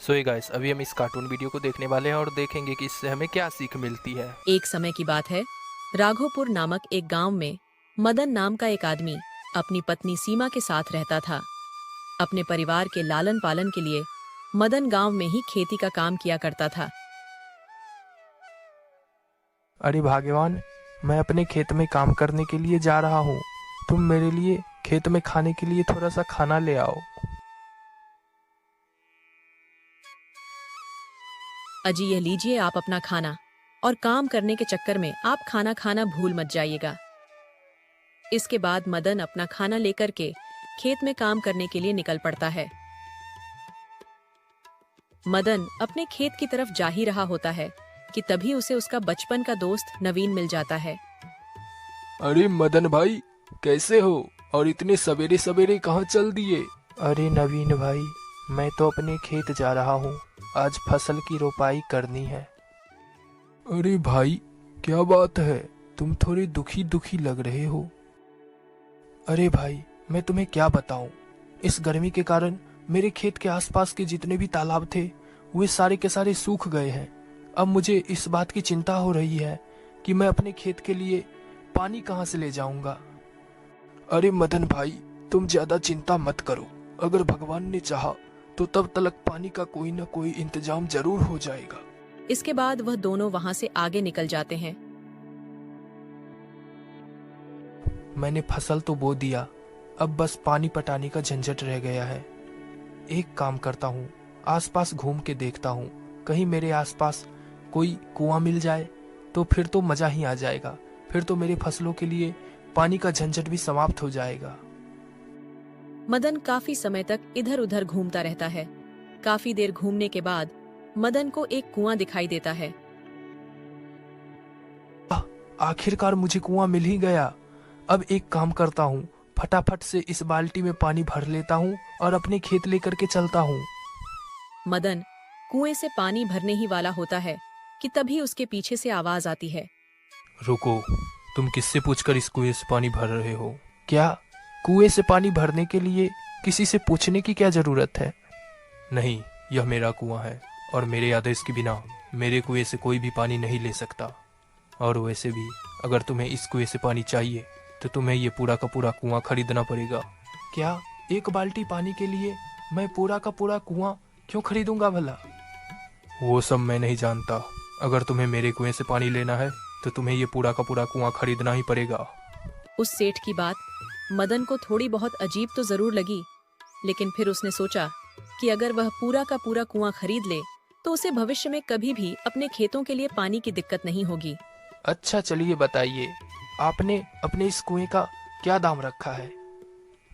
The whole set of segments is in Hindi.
सो ये गाइस, अभी हम इस कार्टून वीडियो को देखने वाले हैं और देखेंगे कि इससे हमें क्या सीख मिलती है। एक समय की बात है। राघोपुर नामक एक गांव में मदन नाम का एक आदमी अपनी पत्नी सीमा के साथ रहता था। अपने परिवार के लालन पालन के लिए मदन गांव में ही खेती का काम किया करता था। अरे भाग्यवान, मैं अपने खेत में काम करने के लिए जा रहा हूँ। तुम मेरे लिए खेत में खाने के लिए थोड़ा सा खाना ले आओ। अजी, यह लीजिए आप अपना खाना, और काम करने के चक्कर में आप खाना खाना भूल मत जाइएगा। इसके बाद मदन अपना खाना लेकर के खेत में काम करने के लिए निकल पड़ता है। मदन अपने खेत की तरफ जा ही रहा होता है कि तभी उसे उसका बचपन का दोस्त नवीन मिल जाता है। अरे मदन भाई, कैसे हो? और इतने सवेरे सवेरे कहाँ चल दिए? अरे नवीन भाई, मैं तो अपने खेत जा रहा हूँ। आज फसल की रोपाई करनी है। अरे भाई, क्या बात है? तुम थोड़े दुखी दुखी लग रहे हो। अरे भाई, मैं तुम्हें क्या बताऊं, इस गर्मी के कारण मेरे खेत के आसपास के जितने भी तालाब थे वे सारे के सारे सूख गए हैं। अब मुझे इस बात की चिंता हो रही है कि मैं अपने खेत के लिए पानी कहाँ से ले जाऊंगा। अरे मदन भाई, तुम ज्यादा चिंता मत करो। अगर भगवान ने चाहा तो तब तक पानी का कोई न कोई इंतजाम जरूर हो जाएगा। इसके बाद वह दोनों वहां से आगे निकल जाते हैं। मैंने फसल तो बो दिया, अब बस पानी पटाने का झंझट रह गया है। एक काम करता हूँ, आसपास घूम के देखता हूँ, कहीं मेरे आसपास कोई कुआं मिल जाए तो फिर तो मजा ही आ जाएगा। फिर तो मेरे फसलों के लिए पानी का झंझट भी समाप्त हो जाएगा। मदन काफी समय तक इधर उधर घूमता रहता है। काफी देर घूमने के बाद मदन को एक कुआं दिखाई देता है। आखिरकार मुझे कुआं मिल ही गया। अब एक काम करता हूँ, फटाफट से इस बाल्टी में पानी भर लेता हूँ और अपने खेत लेकर के चलता हूँ। मदन कुएं से पानी भरने ही वाला होता है कि तभी उसके पीछे से आवाज आती है। रुको, तुम किससे पूछकर इस कुएं से पानी भर रहे हो? क्या कुएं से पानी भरने के लिए किसी से पूछने की क्या जरूरत है? नहीं, यह मेरा कुआं है और मेरे आदेश के बिना मेरे कुएं से कोई भी पानी नहीं ले सकता। और वैसे भी अगर तुम्हें इस कुएं से पानी चाहिए तो तुम्हें ये पूरा का पूरा कुआं खरीदना पड़ेगा। क्या एक बाल्टी पानी के लिए मैं पूरा का पूरा कुआं क्यों खरीदूंगा भला? वो सब मैं नहीं जानता। अगर तुम्हें मेरे कुएं से पानी लेना है तो तुम्हें ये पूरा का पूरा कुआं खरीदना ही पड़ेगा। उस सेठ की बात मदन को थोड़ी बहुत अजीब तो जरूर लगी, लेकिन फिर उसने सोचा कि अगर वह पूरा का पूरा कुआं खरीद ले तो उसे भविष्य में कभी भी अपने खेतों के लिए पानी की दिक्कत नहीं होगी। अच्छा चलिए बताइए, आपने अपने इस कुएं का क्या दाम रखा है?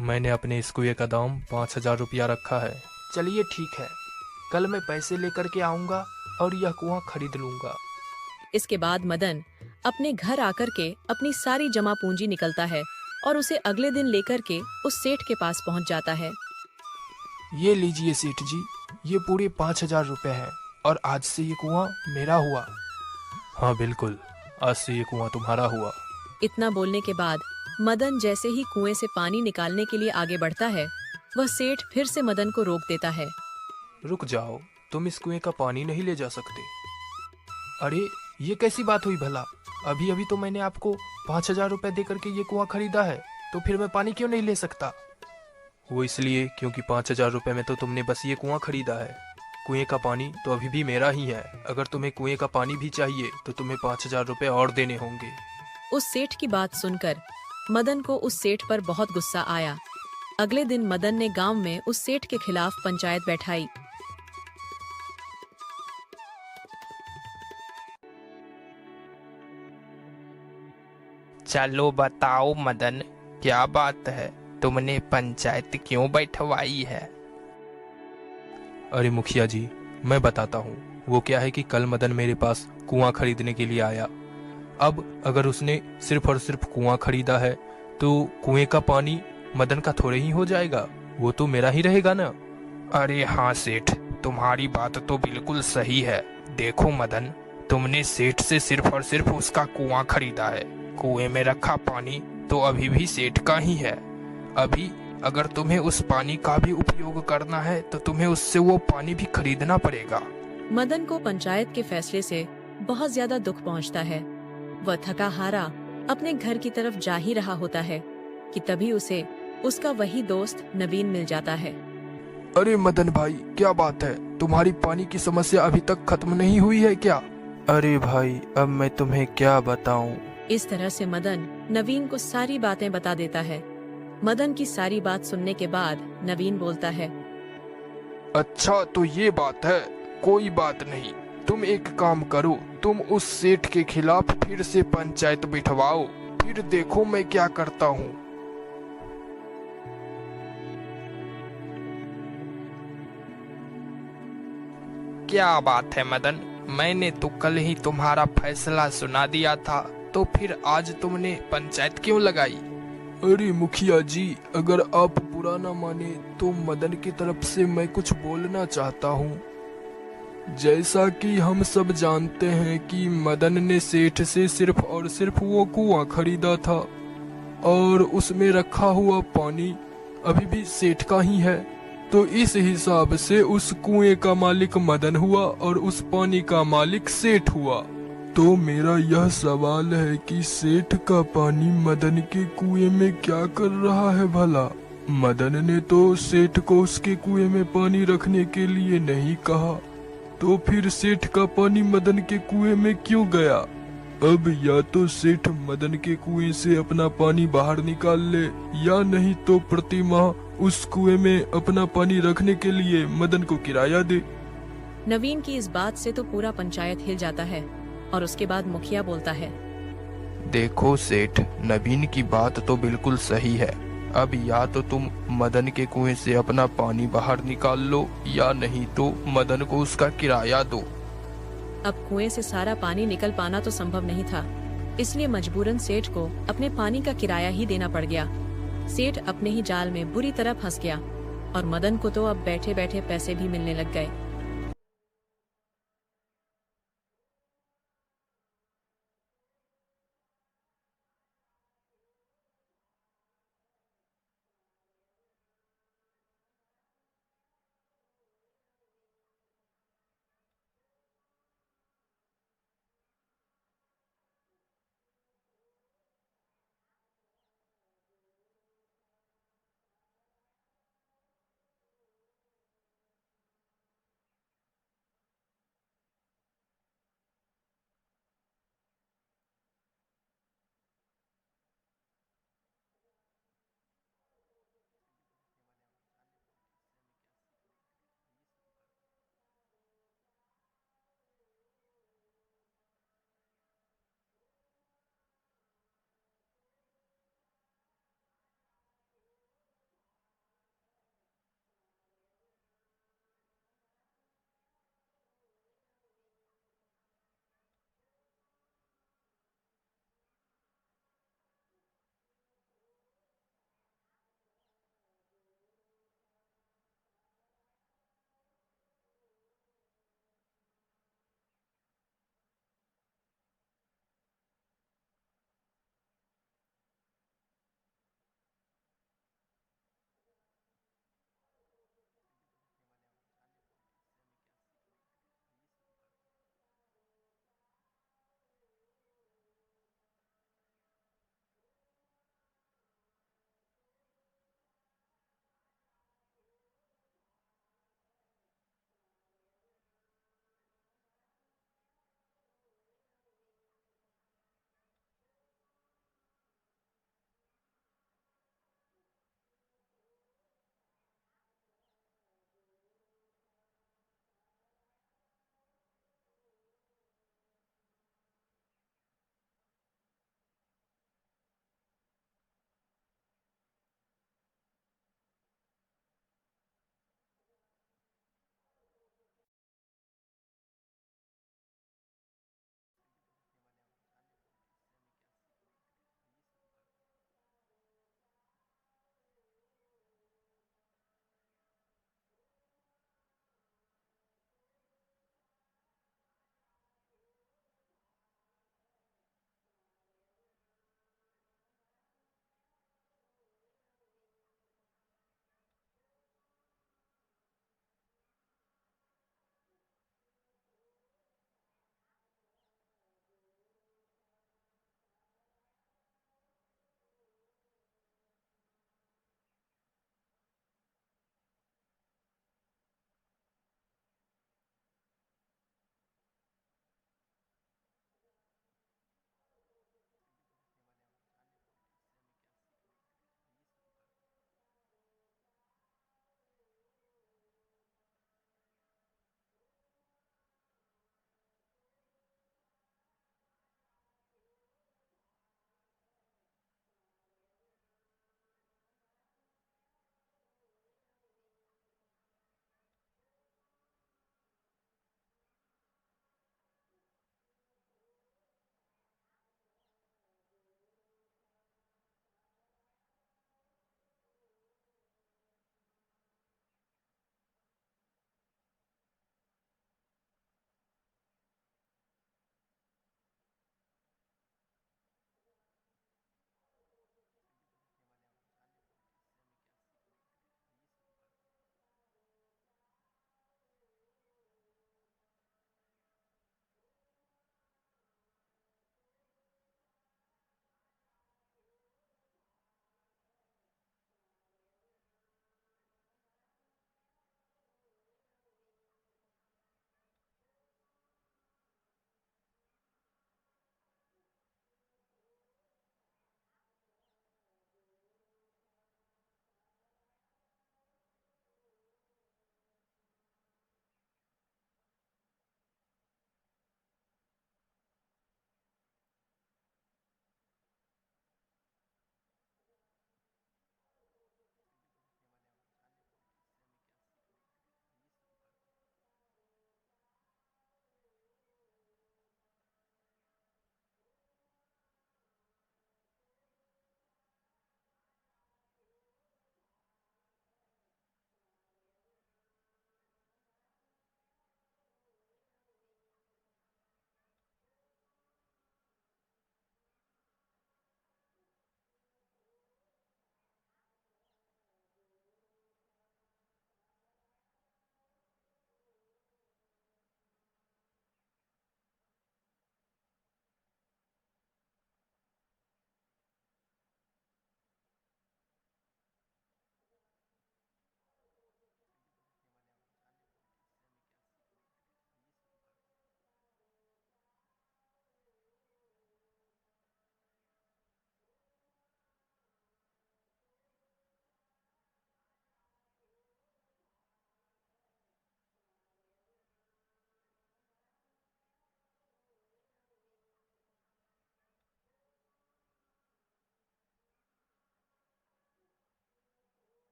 मैंने अपने इस कुएं का दाम 5,000 रुपया रखा है। चलिए ठीक है, कल मैं पैसे लेकर के आऊंगा और यह कुआं खरीद लूंगा। इसके बाद मदन अपने घर आकर के अपनी सारी जमा पूंजी निकलता है और उसे अगले दिन लेकर के उस सेठ के पास पहुंच जाता है। ये लीजिए सेठ जी, ये पूरे 5,000 रुपए हैं और आज से ये कुआं मेरा हुआ। हाँ बिल्कुल, आज से ये कुआं तुम्हारा हुआ। इतना बोलने के बाद मदन जैसे ही कुएं से पानी निकालने के लिए आगे बढ़ता है, वह सेठ फिर से मदन को रोक देता है। रुक जाओ, तुम इस कुएं का पानी नहीं ले जा सकते। अरे ये कैसी बात हुई भला? अभी अभी तो मैंने आपको 5,000 रुपए दे करके ये कुआं खरीदा है, तो फिर मैं पानी क्यों नहीं ले सकता? वो इसलिए क्योंकि 5,000 रुपए में तो तुमने बस ये कुआं खरीदा है। कुएं का पानी तो अभी भी मेरा ही है। अगर तुम्हें कुएं का पानी भी चाहिए तो तुम्हें 5,000 रुपए और देने होंगे। उस सेठ की बात सुनकर मदन को उस सेठ पर बहुत गुस्सा आया। अगले दिन मदन ने गांव में उस सेठ के खिलाफ पंचायत बैठाई। चलो बताओ मदन, क्या बात है? तुमने पंचायत क्यों बैठवाई है? अरे मुखिया जी, मैं बताता हूँ। वो क्या है कि कल मदन मेरे पास कुआं खरीदने के लिए आया। अब अगर उसने सिर्फ और सिर्फ कुआं खरीदा है तो कुएं का पानी मदन का थोड़े ही हो जाएगा, वो तो मेरा ही रहेगा ना। अरे हाँ सेठ, तुम्हारी बात तो बिल्कुल सही है। देखो मदन, तुमने सेठ से सिर्फ और सिर्फ उसका कुआं खरीदा है। कुएं में रखा पानी तो अभी भी सेठ का ही है। अभी अगर तुम्हें उस पानी का भी उपयोग करना है तो तुम्हें उससे वो पानी भी खरीदना पड़ेगा। मदन को पंचायत के फैसले से बहुत ज्यादा दुख पहुंचता है। वह थका हारा अपने घर की तरफ जा ही रहा होता है कि तभी उसे उसका वही दोस्त नवीन मिल जाता है। अरे मदन भाई, क्या बात है? तुम्हारी पानी की समस्या अभी तक खत्म नहीं हुई है क्या? अरे भाई, अब मैं तुम्हें क्या बताऊं? इस तरह से मदन नवीन को सारी बातें बता देता है। मदन की सारी बात सुनने के बाद नवीन बोलता है, अच्छा तो ये बात है, कोई बात नहीं। तुम एक काम करो, तुम उस सेठ के खिलाफ फिर से पंचायत बिठवाओ, फिर देखो मैं क्या करता हूँ। क्या बात है मदन, मैंने तो कल ही तुम्हारा फैसला सुना दिया था, तो फिर आज तुमने पंचायत क्यों लगाई? अरे मुखिया जी, अगर आप बुरा ना माने तो मदन की तरफ से मैं कुछ बोलना चाहता हूँ। जैसा कि हम सब जानते हैं कि मदन ने सेठ से सिर्फ और सिर्फ वो कुआं खरीदा था और उसमें रखा हुआ पानी अभी भी सेठ का ही है, तो इस हिसाब से उस कुएं का मालिक मदन हुआ और उस पानी का मालिक सेठ हुआ। तो मेरा यह सवाल है कि सेठ का पानी मदन के कुएं में क्या कर रहा है भला? मदन ने तो सेठ को उसके कुएं में पानी रखने के लिए नहीं कहा, तो फिर सेठ का पानी मदन के कुएं में क्यों गया? अब या तो सेठ मदन के कुएं से अपना पानी बाहर निकाल ले, या नहीं तो प्रति माह उस कुएं में अपना पानी रखने के लिए मदन को किराया दे। नवीन की इस बात से तो पूरा पंचायत हिल जाता है और उसके बाद मुखिया बोलता है, देखो सेठ, नवीन की बात तो बिल्कुल सही है। अब या तो तुम मदन के कुएं से अपना पानी बाहर निकाल लो, या नहीं तो मदन को उसका किराया दो। अब कुएं से सारा पानी निकल पाना तो संभव नहीं था, इसलिए मजबूरन सेठ को अपने पानी का किराया ही देना पड़ गया। सेठ अपने ही जाल में बुरी तरह फंस गया और मदन को तो अब बैठे बैठे पैसे भी मिलने लग गए।